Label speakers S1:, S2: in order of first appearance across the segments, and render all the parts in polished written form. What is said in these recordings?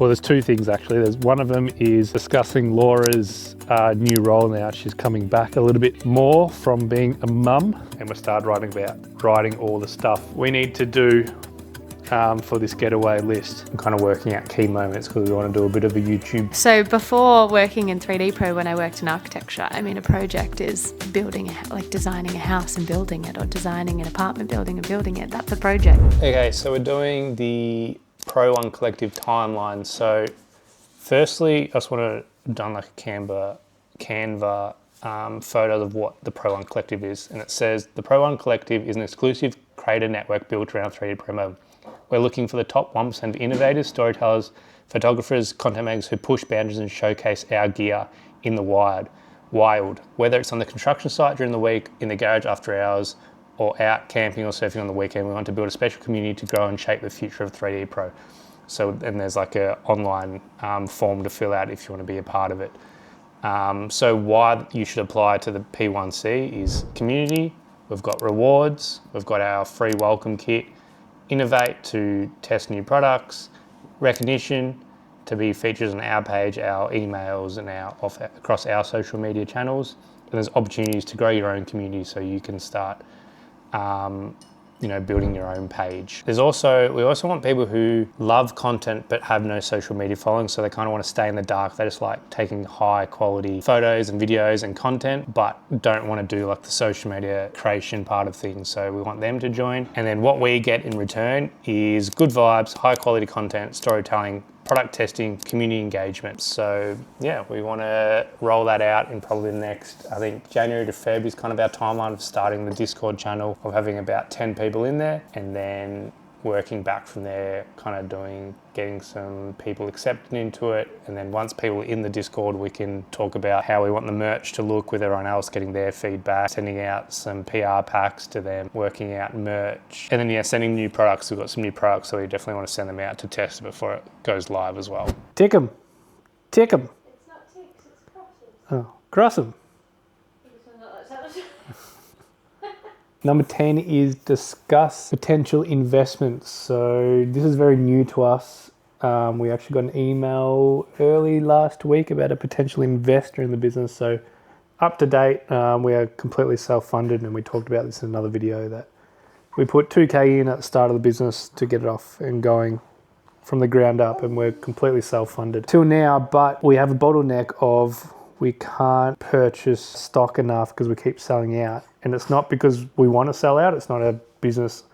S1: Well, there's two things actually. There's one of them is discussing Laura's new role now. She's coming back a little bit more from being a mum, and we started writing all the stuff we need to do for this getaway list. I'm kind of working out key moments because we want to do a bit of a YouTube.
S2: So before working in 3D Pro, when I worked in architecture, I mean, a project is building, like designing a house and building it, or designing an apartment building and building it. That's a project. Okay, so we're doing the Pro One Collective timeline. So firstly, I just want to have done like a Canva photos of what the Pro One Collective is. And it says, the Pro One Collective is an exclusive creator network built around 3D Pro Melbourne. We're looking for the top 1% of innovators, storytellers, photographers, content makers who push boundaries and showcase our gear in the wild. Whether it's on the construction site during the week, in the garage after hours, or out camping or surfing on the weekend, we want to build a special community to grow and shape the future of 3D Pro. So, and there's like a online form to fill out if you want to be a part of it. So why you should apply to the P1C is community. We've got rewards. We've got our free welcome kit. Innovate to test new products, recognition to be featured on our page, our emails, and across our social media channels. And there's opportunities to grow your own community so you can start, building your own page. We also want people who love content but have no social media following, so they kind of want to stay in the dark. They just like taking high quality photos and videos and content, but don't want to do like the social media creation part of things. So we want them to join. And then what we get in return is good vibes, high quality content, storytelling, product testing, community engagement. So yeah, we want to roll that out in probably the next, I think January to Feb is kind of our timeline of starting the Discord channel, of having about 10 people in there, and then working back from there, kind of getting some people accepted into it. And then once people are in the Discord, we can talk about how we want the merch to look with everyone else, getting their feedback, sending out some PR packs to them, working out merch. And then sending new products. We've got some new products, so we definitely want to send them out to test before it goes live as well. Tick 'em. Tick 'em.
S3: It's not ticks, it's crosses.
S1: Oh, cross 'em. Number 10 is discuss potential investments. So this is very new to us. We actually got an email early last week about a potential investor in the business. So up to date, we are completely self-funded, and we talked about this in another video that we put 2K in at the start of the business to get it off and going from the ground up, and we're completely self-funded till now, but we have a bottleneck of we can't purchase stock enough because we keep selling out. And it's not because we want to sell out. It's not a business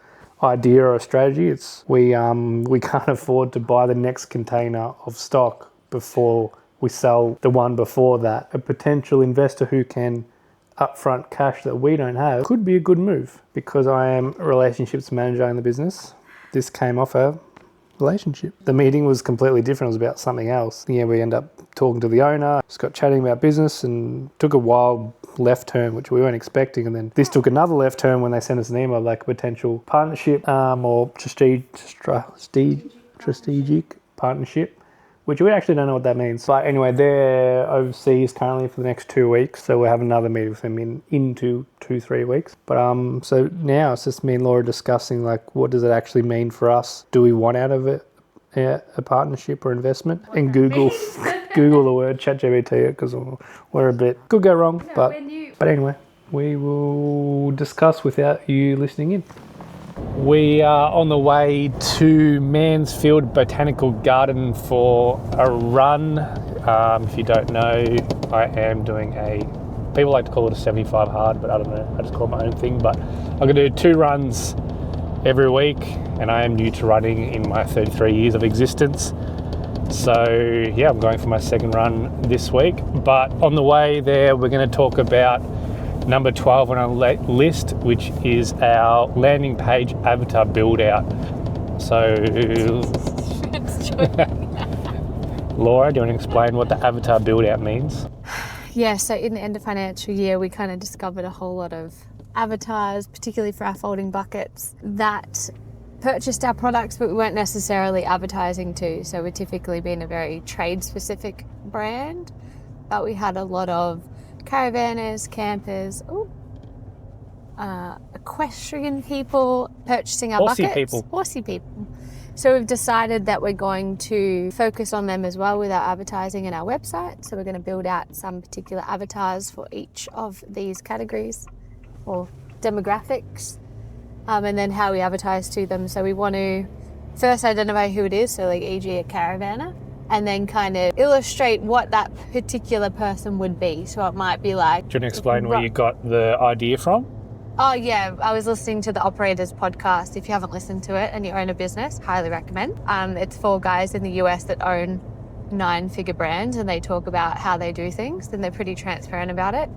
S1: idea or a strategy. It's we can't afford to buy the next container of stock before we sell the one before that. A potential investor who can upfront cash that we don't have could be a good move, because I am a relationships manager in the business. This came off a relationship. The meeting was completely different. It was about something else. Yeah, we end up talking to the owner, just got chatting about business, and took a wild left turn, which we weren't expecting. And then this took another left turn when they sent us an email, like a potential partnership or strategic partnership, which we actually don't know what that means. But anyway, they're overseas currently for the next 2 weeks. So we'll have another meeting with them in 2-3 weeks. But so now it's just me and Laura discussing, like, what does it actually mean for us? Do we want out of it a partnership or investment? And Google the word ChatGPT, because we're a bit, could go wrong. No, but anyway, we will discuss without you listening in. We are on the way to Mansfield Botanical Garden for a run. If you don't know, I am doing people like to call it a 75 hard, but I don't know, I just call it my own thing. But I'm going to do 2 runs every week, and I am new to running in my 33 years of existence. So yeah, I'm going for my 2nd run this week. But on the way there, we're going to talk about number 12 on our list, which is our landing page avatar build out. So Laura, do you want to explain what the avatar build out means?
S2: Yeah, so in the end of financial year, we kind of discovered a whole lot of avatars, particularly for our folding buckets, that purchased our products, but we weren't necessarily advertising to. So we're typically been a very trade-specific brand, but we had a lot of caravanners, campers, equestrian people purchasing our
S1: Horsey
S2: buckets.
S1: People.
S2: Horsey people So we've decided that we're going to focus on them as well with our advertising and our website. So we're going to build out some particular avatars for each of these categories or demographics, and then how we advertise to them. So we want to first identify who it is, so like e.g. a caravanner, and then kind of illustrate what that particular person would be. So it might be like...
S1: Do you want to explain where you got the idea from?
S2: Oh yeah, I was listening to the Operators podcast. If you haven't listened to it and you own a business, highly recommend. It's 4 guys in the US that own 9-figure brands, and they talk about how they do things, and they're pretty transparent about it.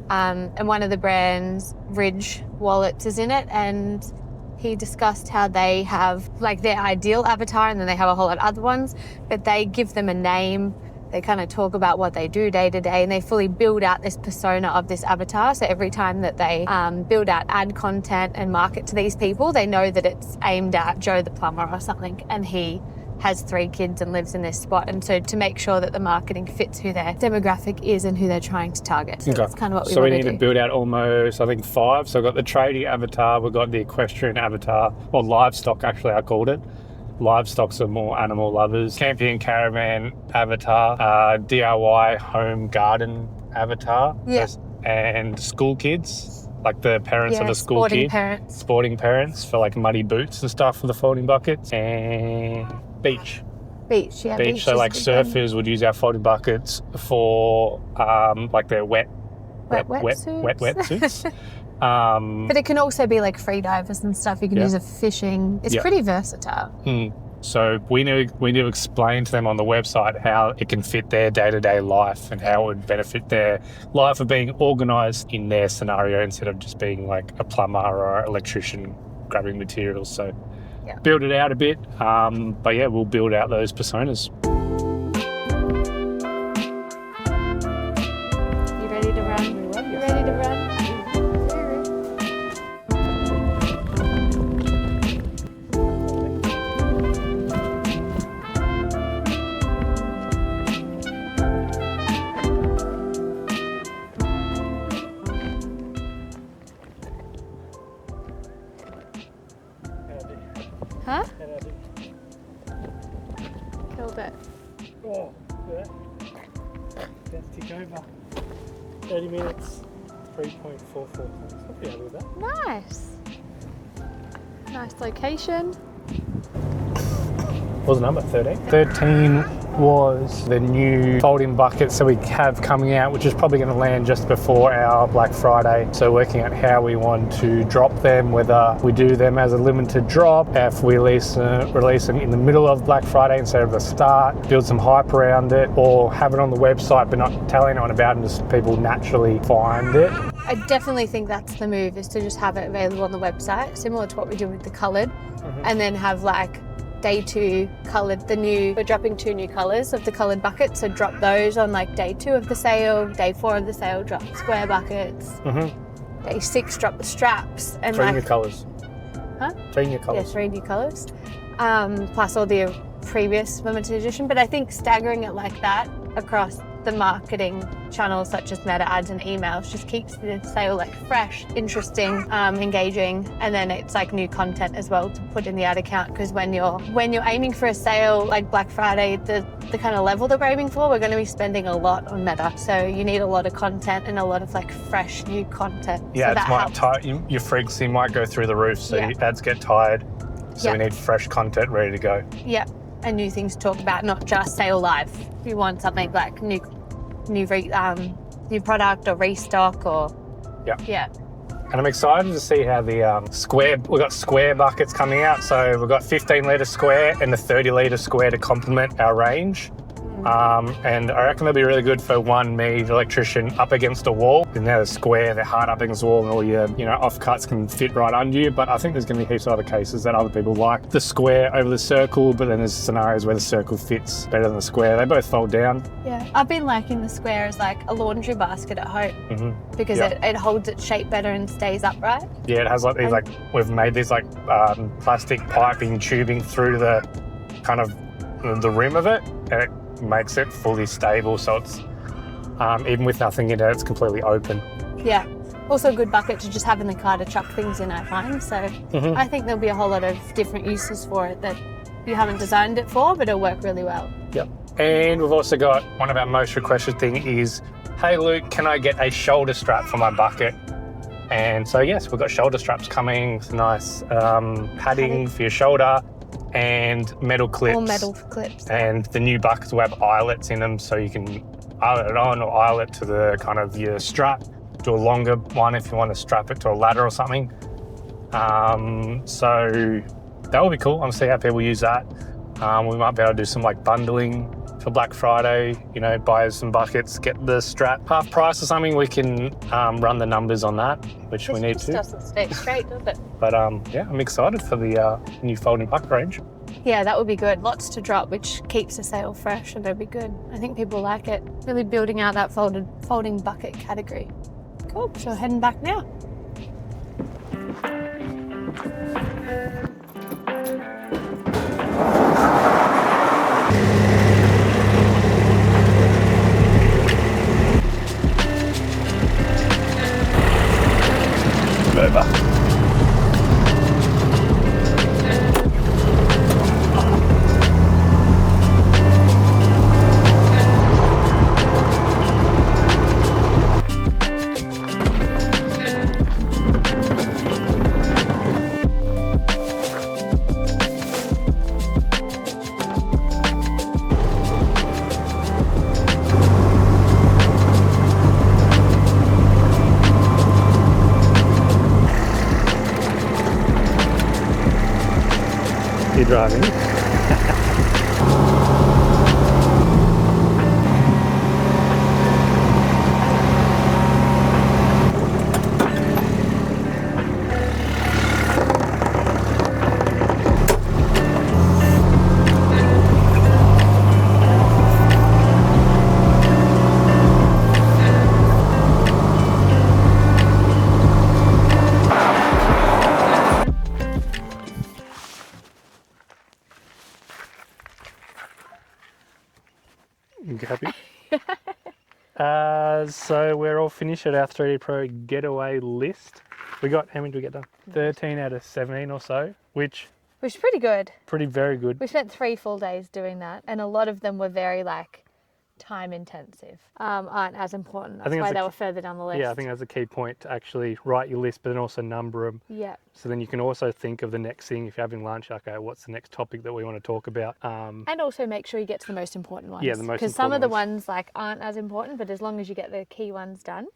S2: And one of the brands, Ridge Wallets, is in it, and he discussed how they have like their ideal avatar, and then they have a whole lot of other ones, but they give them a name. They kind of talk about what they do day to day, and they fully build out this persona of this avatar. So every time that they build out ad content and market to these people, they know that it's aimed at Joe the plumber or something, and he has 3 kids and lives in this spot. And so to make sure that the marketing fits who their demographic is and who they're trying to target. So that's kind of what we want to do.
S1: So we need to build out almost, I think, 5. So we've got the tradie avatar, we've got the equestrian avatar, or livestock actually I called it. Livestock's are more animal lovers. Camping caravan avatar, DIY home garden avatar, and school kids, like the parents of the school kid. Sporting parents for like muddy boots and stuff for the folding buckets, and beach.
S2: Beach.
S1: So like surfers would use our folding buckets for like their wet suits.
S2: But it can also be like free divers and stuff. You can use it for fishing. It's pretty versatile.
S1: So we need to explain to them on the website how it can fit their day-to-day life and how it would benefit their life of being organised in their scenario instead of just being like a plumber or an electrician grabbing materials. So build it out a bit. But yeah, we'll build out those personas.
S2: You ready to run? You ready to run? Huh? Killed it.
S1: Oh, yeah. Let's tick over. 30 minutes, 3.44. I'll be happy with that.
S2: Nice. Nice location.
S1: What was the number? 13? 13 was the new folding buckets that we have coming out, which is probably going to land just before our Black Friday. So working out how we want to drop them, whether we do them as a limited drop, if we release them in the middle of Black Friday instead of the start, build some hype around it, or have it on the website but not tell anyone about it and just people naturally find it.
S2: I definitely think that's the move, is to just have it available on the website, similar to what we do with the coloured, and then have like day 2 coloured, we're dropping 2 new colours of the coloured buckets, so drop those on like day 2 of the sale, day 4 of the sale, drop square buckets, day 6 drop the straps, and
S1: 3 new colours.
S2: Huh?
S1: 3 new colours.
S2: Yeah, 3 new colours, plus all the previous limited edition. But I think staggering it like that across the marketing channels such as meta ads and emails just keeps the sale like fresh, interesting, engaging, and then it's like new content as well to put in the ad account, because when you're aiming for a sale like Black Friday, the kind of level that we're aiming for, we're going to be spending a lot on meta, so you need a lot of content and a lot of like fresh new content.
S1: Yeah,
S2: so
S1: your frequency might go through the roof, so your ads get tired, so we need fresh content ready to go.
S2: Yeah, and new things to talk about, not just sale live. If you want something like new product or restock or
S1: And I'm excited to see how we've got square buckets coming out. So we've got 15 litre square and the 30 litre square to complement our range. And I reckon they'll be really good for me, the electrician, up against a wall. And now the square, they're hard up against the wall, and all your offcuts can fit right under you. But I think there's going to be heaps of other cases that other people like the square over the circle, but then there's scenarios where the circle fits better than the square. They both fold down.
S2: Yeah, I've been liking the square as like a laundry basket at home because it holds its shape better and stays upright. Yeah,
S1: it has like these we've made these plastic piping tubing through the kind of the rim of it, and it makes it fully stable, so it's even with nothing in it, it's completely open.
S2: Yeah, also a good bucket to just have in the car to chuck things in, I find. So I think there'll be a whole lot of different uses for it that you haven't designed it for, but it'll work really well.
S1: Yep. And we've also got one of our most requested thing is, hey Luke, can I get a shoulder strap for my bucket? And so yes, we've got shoulder straps coming with nice padding for your shoulder and metal clips.
S2: All metal clips.
S1: And the new buckets will have eyelets in them, so you can eyelet it on or eyelet to the kind of your strap. Do a longer one if you want to strap it to a ladder or something. So that will be cool. I'm see how people use that. We might be able to do some like bundling for Black Friday, you know, buy some buckets, get the strap half price or something. We can run the numbers on that, which we need to.
S2: This doesn't stay straight, does it?
S1: But yeah, I'm excited for the new folding bucket range.
S2: Yeah, that would be good. Lots to drop, which keeps the sale fresh, and it'd be good. I think people like it. Really building out that folding bucket category. Cool. So heading back now.
S1: Over. You're driving. You happy? So we're all finished at our 3D Pro getaway list. We got, how many did we get done? 13 out of 17 or so, which
S2: Which is pretty good.
S1: very good.
S2: We spent 3 full days doing that, and a lot of them were very like time intensive. Aren't as important. That's
S1: think
S2: why
S1: that's
S2: they
S1: a
S2: were further down the list.
S1: Yeah, I think that's a key point, to actually write your list, but then also number them.
S2: Yeah.
S1: So then you can also think of the next thing. If you're having lunch, okay, what's the next topic that we want to talk about?
S2: And also make sure you get to the most important ones.
S1: Yeah, the most
S2: Because some of
S1: important
S2: the
S1: ones.
S2: ones like aren't as important, but as long as you get the key ones done,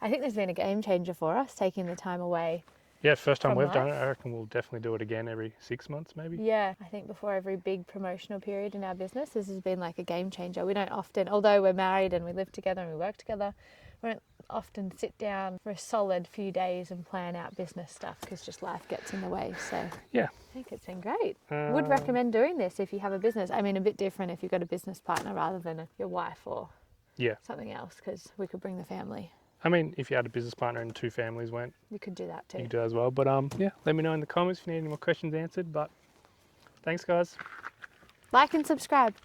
S2: I think there's been a game changer for us, taking the time away.
S1: Yeah, first time
S2: From
S1: we've done it.
S2: life.
S1: I reckon we'll definitely do it again every 6 months, maybe.
S2: Yeah, I think before every big promotional period in our business, this has been like a game changer. We don't often, although we're married and we live together and we work together, we don't often sit down for a solid few days and plan out business stuff because just life gets in the way. So
S1: Yeah.
S2: I think it's been great. Would recommend doing this if you have a business. I mean, a bit different if you've got a business partner rather than your wife or
S1: Yeah.
S2: something else, because we could bring the family.
S1: I mean, if you had a business partner and 2 families went,
S2: You could do that too.
S1: you could do that as well. But yeah, let me know in the comments if you need any more questions answered. But thanks, guys.
S2: Like and subscribe.